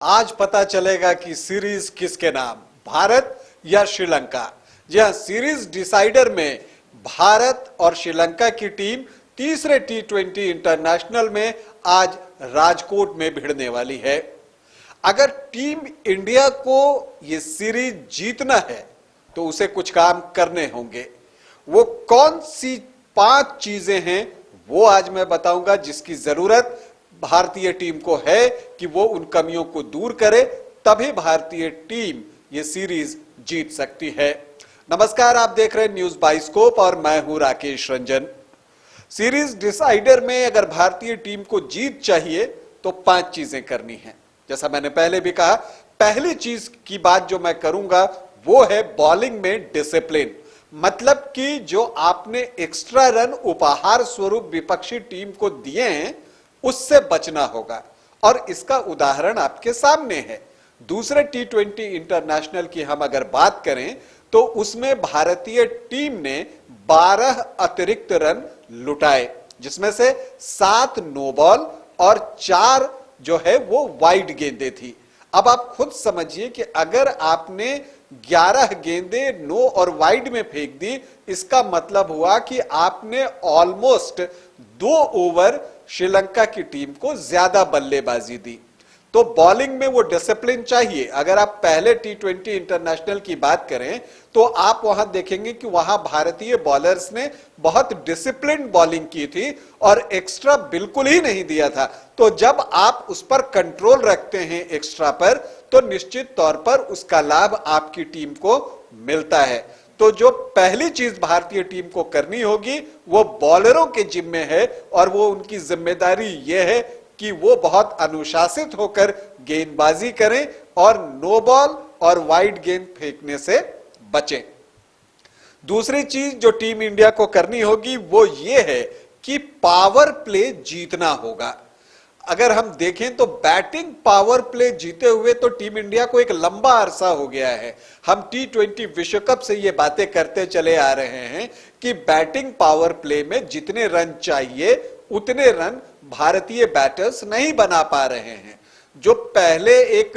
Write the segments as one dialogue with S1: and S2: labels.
S1: आज पता चलेगा कि सीरीज किसके नाम, भारत या श्रीलंका। जी हाँ, सीरीज डिसाइडर में भारत और श्रीलंका की टीम तीसरे टी20 इंटरनेशनल में आज राजकोट में भिड़ने वाली है। अगर टीम इंडिया को ये सीरीज जीतना है तो उसे कुछ काम करने होंगे। वो कौन सी 5 चीजें हैं वो आज मैं बताऊंगा, जिसकी जरूरत भारतीय टीम को है कि वो उन कमियों को दूर करे, तभी भारतीय टीम ये सीरीज जीत सकती है। नमस्कार, आप देख रहे हैं न्यूज बाइस्कोप और मैं हूं राकेश रंजन। सीरीज डिसाइडर में अगर भारतीय टीम को जीत चाहिए तो 5 चीजें करनी है। जैसा मैंने पहले भी कहा, पहली चीज की बात जो मैं करूंगा वो है बॉलिंग में डिसिप्लिन। मतलब कि जो आपने एक्स्ट्रा रन उपहार स्वरूप विपक्षी टीम को दिए हैं उससे बचना होगा, और इसका उदाहरण आपके सामने है। दूसरे टी20 इंटरनेशनल की हम अगर बात करें तो उसमें भारतीय टीम ने 12 अतिरिक्त रन लुटाए, जिसमें से 7 नो बॉल और 4 जो है वो वाइड गेंदें थी। अब आप खुद समझिए कि अगर आपने 11 गेंदें नो और वाइड में फेंक दी, इसका मतलब हुआ कि आपने ऑलमोस्ट 2 ओवर श्रीलंका की टीम को ज्यादा बल्लेबाजी दी। तो बॉलिंग में वो डिसिप्लिन चाहिए। अगर आप पहले टी20 इंटरनेशनल की बात करें तो आप वहां देखेंगे कि वहां भारतीय बॉलर्स ने बहुत डिसिप्लिन बॉलिंग की थी और एक्स्ट्रा बिल्कुल ही नहीं दिया था। तो जब आप उस पर कंट्रोल रखते हैं एक्स्ट्रा पर, तो निश्चित तौर पर उसका लाभ आपकी टीम को मिलता है। तो जो पहली चीज भारतीय टीम को करनी होगी वो बॉलरों के जिम्मे है, और वो उनकी जिम्मेदारी ये है कि वो बहुत अनुशासित होकर गेंदबाजी करें और नो बॉल और वाइड गेंद फेंकने से बचें। दूसरी चीज जो टीम इंडिया को करनी होगी वो ये है कि पावर प्ले जीतना होगा। अगर हम देखें तो बैटिंग पावर प्ले जीते हुए तो टीम इंडिया को एक लंबा अरसा हो गया है। हम टी20 विश्व कप से ये बातें करते चले आ रहे हैं कि बैटिंग पावर प्ले में जितने रन चाहिए उतने रन भारतीय बैटर्स नहीं बना पा रहे हैं। जो पहले एक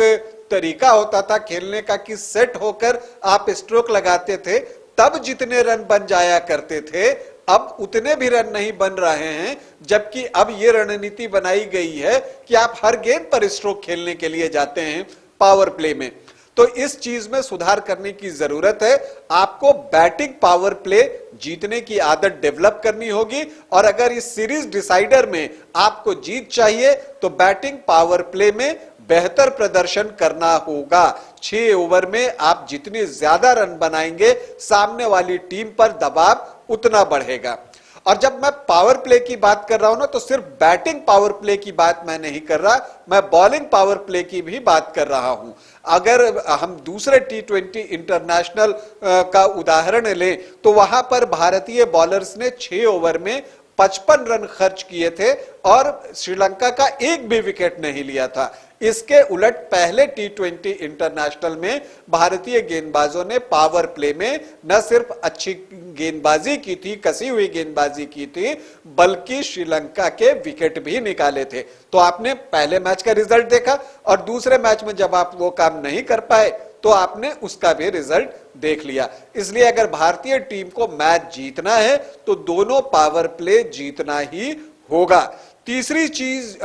S1: तरीका होता था खेलने का कि सेट होकर आप स्ट्रोक लगाते थे, तब जितने रन बन जाया करते थे, अब उतने भी रन नहीं बन रहे हैं। जबकि अब यह रणनीति बनाई गई है कि आप हर गेंद पर स्ट्रोक खेलने के लिए जाते हैं पावर प्ले में। तो इस चीज में सुधार करने की जरूरत है। आपको बैटिंग पावर प्ले जीतने की आदत डेवलप करनी होगी, और अगर इस सीरीज डिसाइडर में आपको जीत चाहिए तो बैटिंग पावर प्ले में बेहतर प्रदर्शन करना होगा। 6 ओवर में आप जितने ज्यादा रन बनाएंगे, सामने वाली टीम पर दबाव उतना बढ़ेगा। और जब मैं पावर प्ले की बात कर रहा हूं ना, तो सिर्फ बैटिंग पावर प्ले की बात मैं नहीं कर रहा, मैं बॉलिंग पावर प्ले की भी बात कर रहा हूं। अगर हम दूसरे टी20 इंटरनेशनल का उदाहरण लें तो वहां पर भारतीय बॉलर्स ने 6 ओवर में 55 रन खर्च किए थे और श्रीलंका का एक भी विकेट नहीं लिया था। इसके उलट पहले टी20 इंटरनेशनल में भारतीय गेंदबाजों ने पावर प्ले में न सिर्फ अच्छी गेंदबाजी की थी, कसी हुई गेंदबाजी की थी, बल्कि श्रीलंका के विकेट भी निकाले थे। तो आपने पहले मैच का रिजल्ट देखा, और दूसरे मैच में जब आप वो काम नहीं कर पाए तो आपने उसका भी रिजल्ट देख लिया। इसलिए अगर भारतीय टीम को मैच जीतना है तो दोनों पावर प्ले जीतना ही होगा। तीसरी चीज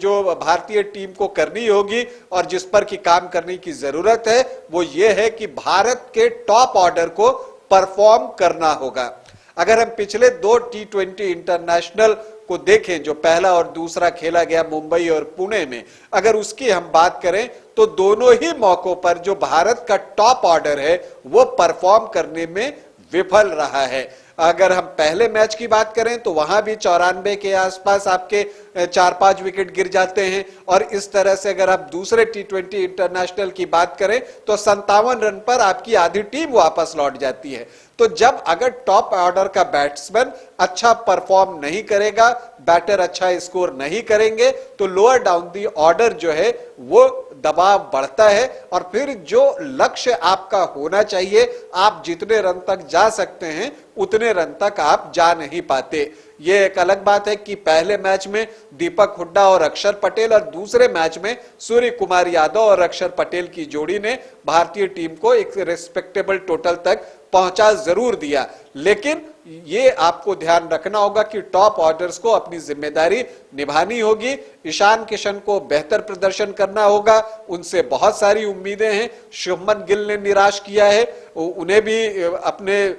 S1: जो भारतीय टीम को करनी होगी और जिस पर की काम करने की जरूरत है वो ये है कि भारत के टॉप ऑर्डर को परफॉर्म करना होगा। अगर हम पिछले 2 टी20 इंटरनेशनल को देखें, जो पहला और दूसरा खेला गया मुंबई और पुणे में, अगर उसकी हम बात करें तो दोनों ही मौकों पर जो भारत का टॉप ऑर्डर है वो परफॉर्म करने में विफल रहा है। अगर हम पहले मैच की बात करें तो वहां भी 94 के आसपास आपके 4-5 विकेट गिर जाते हैं, और इस तरह से अगर आप दूसरे टी20 इंटरनेशनल की बात करें तो 57 रन पर आपकी आधी टीम वापस लौट जाती है। तो जब अगर टॉप ऑर्डर का बैट्समैन अच्छा परफॉर्म नहीं करेगा, बैटर अच्छा स्कोर नहीं करेंगे, तो लोअर डाउन दी ऑर्डर जो है वो दबाव बढ़ता है, और फिर जो लक्ष्य आपका होना चाहिए, आप जितने रन तक जा सकते हैं उतने रन तक आप जा नहीं पाते। ये एक अलग बात है कि पहले मैच में दीपक हुड्डा और अक्षर पटेल और दूसरे मैच में सूर्य कुमार यादव और अक्षर पटेल की जोड़ी ने भारतीय टीम को एक रिस्पेक्टेबल टोटल तक पहुंचा जरूर दिया, लेकिन ये आपको ध्यान रखना होगा कि टॉप ऑर्डर्स को अपनी जिम्मेदारी निभानी होगी। ईशान किशन को बेहतर प्रदर्शन करना होगा, उनसे बहुत सारी उम्मीदें हैं। शुभमन गिल ने निराश किया है, उन्हें भी अपने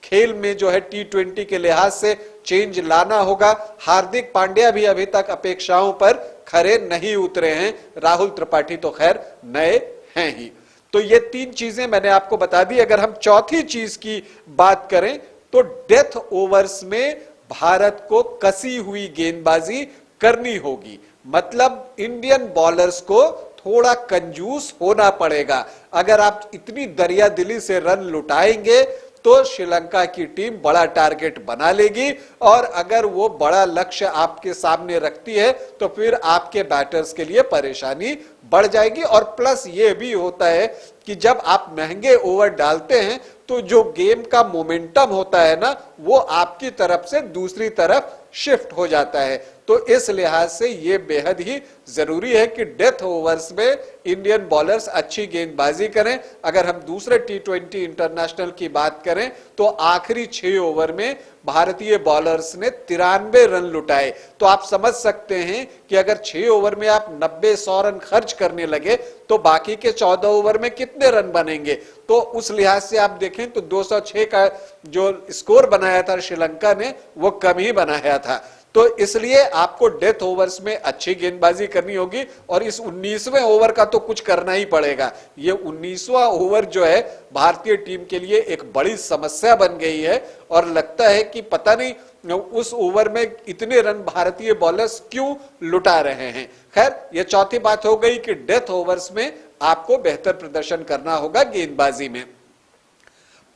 S1: खेल में जो है T20 के लिहाज से चेंज लाना होगा। हार्दिक पांड्या भी अभी तक अपेक्षाओं पर खरे नहीं उतरे हैं, राहुल त्रिपाठी तो खैर नए हैं ही। तो ये तीन चीजें मैंने आपको बता दी। अगर हम चौथी चीज की बात करें तो डेथ ओवर्स में भारत को कसी हुई गेंदबाजी करनी होगी, मतलब इंडियन बॉलर्स को थोड़ा कंजूस होना पड़ेगा। अगर आप इतनी दरियादिली से रन लुटाएंगे तो श्रीलंका की टीम बड़ा टारगेट बना लेगी, और अगर वो बड़ा लक्ष्य आपके सामने रखती है तो फिर आपके बैटर्स के लिए परेशानी बढ़ जाएगी। और प्लस ये भी होता है कि जब आप महंगे ओवर डालते हैं तो जो गेम का मोमेंटम होता है ना, वो आपकी तरफ से दूसरी तरफ शिफ्ट हो जाता है। तो इस लिहाज से ये बेहद ही जरूरी है कि डेथ ओवर्स में इंडियन बॉलर्स अच्छी गेंदबाजी करें। अगर हम दूसरे T20 इंटरनेशनल की बात करें तो आखिरी 6 ओवर में भारतीय बॉलर्स ने 93 रन लुटाए। तो आप समझ सकते हैं कि अगर 6 ओवर में आप 90-100 रन खर्च करने लगे तो बाकी के 14 ओवर में कितने रन बनेंगे। तो उस लिहाज से आप देखें तो 206 का जो स्कोर बनाया था श्रीलंका ने वो कम ही बनाया था। तो इसलिए आपको डेथ ओवर्स में अच्छी गेंदबाजी करनी होगी, और इस 19वें ओवर का तो कुछ करना ही पड़ेगा। ये 19वां ओवर जो है भारतीय टीम के लिए एक बड़ी समस्या बन गई है, और लगता है कि पता नहीं उस ओवर में इतने रन भारतीय बॉलर्स क्यों लुटा रहे हैं। खैर, ये चौथी बात हो गई कि डेथ ओवर्स में आपको बेहतर प्रदर्शन करना होगा गेंदबाजी में।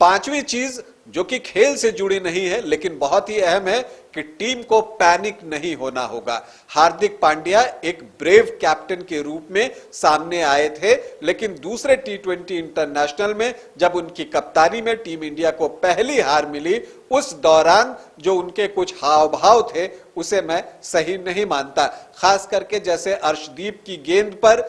S1: पांचवी चीज जो कि खेल से जुड़ी नहीं है लेकिन बहुत ही अहम है कि टीम को पैनिक नहीं होना होगा। हार्दिक पांड्या एक ब्रेव कैप्टन के रूप में सामने आए थे, लेकिन दूसरे T20 इंटरनेशनल में जब उनकी कप्तानी में टीम इंडिया को पहली हार मिली, उस दौरान जो उनके कुछ हाव भाव थे उसे मैं सही नहीं मानता। खास करके जैसे अर्शदीप की गेंद पर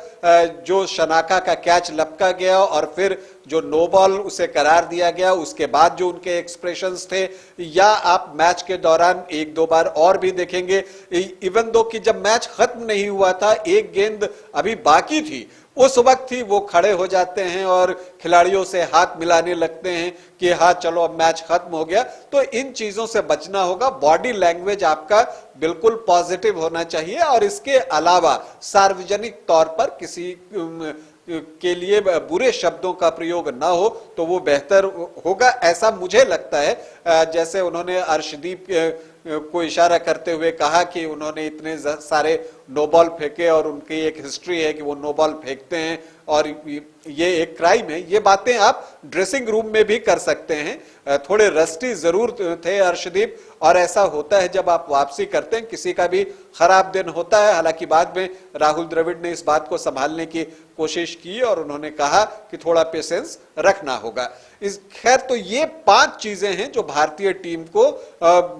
S1: जो शनाका का कैच लपका गया और फिर जो नो बॉल उसे करार दिया गया, उसके बाद जो उनके एक्सप्रेशंस थे, या आप मैच के दौरान एक दो बार और भी देखेंगे, इवन दो कि जब मैच खत्म नहीं हुआ था, एक गेंद अभी बाकी थी, उस वक्त ही वो खड़े हो जाते हैं और खिलाड़ियों से हाथ मिलाने लगते हैं कि हाँ चलो अब मैच खत्म हो गया। तो इन चीजों से बचना होगा। बॉडी लैंग्वेज आपका बिल्कुल पॉजिटिव होना चाहिए, और इसके अलावा सार्वजनिक तौर पर किसी के लिए बुरे शब्दों का प्रयोग ना हो तो वो बेहतर होगा, ऐसा मुझे लगता है। जैसे उन्होंने अर्शदीप को इशारा करते हुए कहा कि उन्होंने इतने सारे नो बॉल फेंके और उनकी एक हिस्ट्री है कि वो नो बॉल फेंकते हैं और ये एक क्राइम है। ये बातें आप ड्रेसिंग रूम में भी कर सकते हैं। थोड़े रस्टी जरूर थे अर्शदीप, और ऐसा होता है जब आप वापसी करते हैं, किसी का भी खराब दिन होता है। हालांकि बाद में राहुल द्रविड़ ने इस बात को संभालने की कोशिश की और उन्होंने कहा कि थोड़ा पेशेंस रखना होगा। इस खैर, तो ये 5 चीजें हैं जो भारतीय टीम को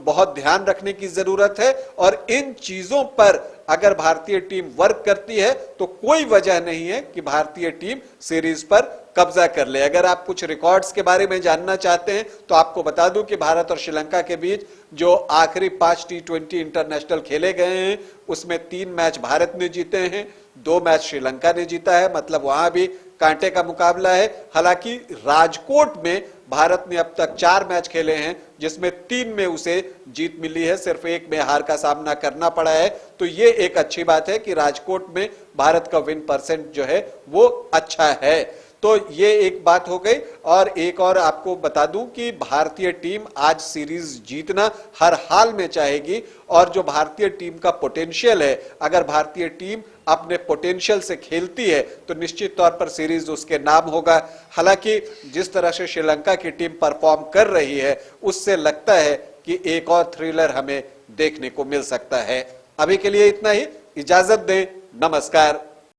S1: बहुत ध्यान रखने की जरूरत है, और इन चीजों पर अगर भारतीय टीम वर्क करती है तो कोई वजह नहीं है कि भारतीय टीम सीरीज पर कब्जा कर ले। अगर आप कुछ रिकॉर्ड्स के बारे में जानना चाहते हैं तो आपको बता दूं कि भारत और श्रीलंका के बीच जो आखिरी 5 T20 इंटरनेशनल खेले गए हैं उसमें 3 मैच भारत ने जीते हैं, 2 मैच श्रीलंका ने जीता है, मतलब वहां भी कांटे का मुकाबला है। हालांकि राजकोट में भारत ने अब तक 4 मैच खेले हैं जिसमें 3 में उसे जीत मिली है, सिर्फ 1 में हार का सामना करना पड़ा है। तो ये एक अच्छी बात है कि राजकोट में भारत का विन परसेंट जो है वो अच्छा है। तो ये एक बात हो गई, और एक और आपको बता दूं कि भारतीय टीम आज सीरीज जीतना हर हाल में चाहेगी, और जो भारतीय टीम का पोटेंशियल है, अगर भारतीय टीम अपने पोटेंशियल से खेलती है तो निश्चित तौर पर सीरीज उसके नाम होगा। हालांकि जिस तरह से श्रीलंका की टीम परफॉर्म कर रही है उससे लगता है कि एक और थ्रिलर हमें देखने को मिल सकता है। अभी के लिए इतना ही, इजाजत दें, नमस्कार।